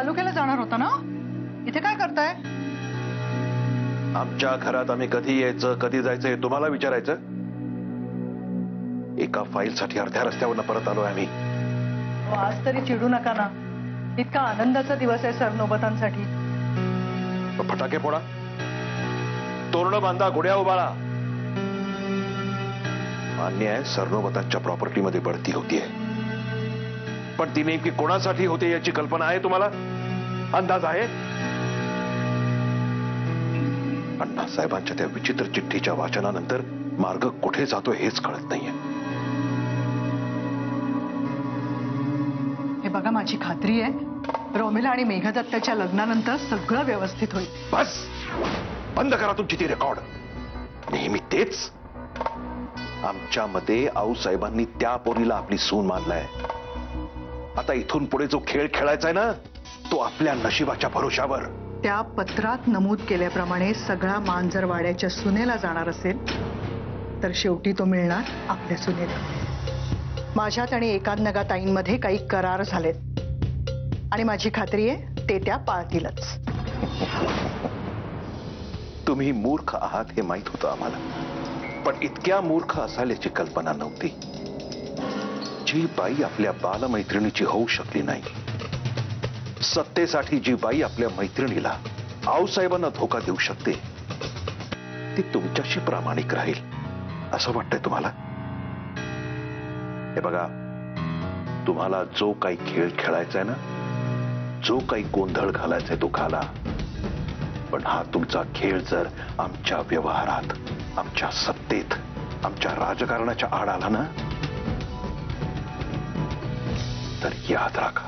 तालुक्याला जाणार होता ना? इथे काय करताय? आमच्या घरात आम्ही कधी यायचं कधी जायचं हे तुम्हाला विचारायचं? एका फाईलसाठी अर्ध्या रस्त्यावरनं परत आलोय आम्ही. आज तरी चिडू नका ना. इतका आनंदाचा दिवस आहे सरनोबतांसाठी. फटाके फोडा, तोरणं बांधा, गुड्या उभारा. मान्य आहे सरनोबतांच्या प्रॉपर्टीमध्ये बढती होतीये, पण ती नेमकी कोणासाठी होते याची कल्पना आहे तुम्हाला? अंदाज आहे? अण्णासाहेबांच्या त्या विचित्र चिठ्ठीच्या वाचनानंतर मार्ग कुठे जातो हेच कळत नाहीये. हे बघा, माझी खात्री आहे रोमिला आणि मेघदत्ताच्या लग्नानंतर सगळं व्यवस्थित होईल. बस बंद करा तुमची ती रेकॉर्ड. नेहमी तेच. आमच्यामध्ये आऊसाहेबांनी त्या पोरीला आपली सून मानलाय. आता इथून पुढे जो खेळ खेळायचा आहे ना, तो आपल्या नशिबाच्या भरोशावर. त्या पत्रात नमूद केल्याप्रमाणे सगळा मान जर वाड्याच्या सुनेला जाणार असेल तर शेवटी तो मिळणार आपल्या सुनेला. माझ्यात आणि एकांनगाताईंमध्ये काही करार झालेत आणि माझी खात्री आहे ते त्या पाळतीलच. तुम्ही मूर्ख आहात हे माहित होतं आम्हाला, पण इतक्या मूर्ख असाल याची कल्पना नव्हती. जी बाई आपल्या बालमैत्रिणीची होऊ शकली नाही, सत्तेसाठी जी बाई आपल्या मैत्रिणीला आऊसाहेबांना धोका देऊ शकते, ती तुमच्याशी प्रामाणिक राहील असं वाटतंय तुम्हाला? हे बघा, तुम्हाला जो काही खेळ खेळायचा आहे ना, जो काही गोंधळ घालायचाय तो घाला, पण हा तुमचा खेळ जर आमच्या व्यवहारात, आमच्या सत्तेत, आमच्या राजकारणाच्या आड आला ना, तर याद राखा,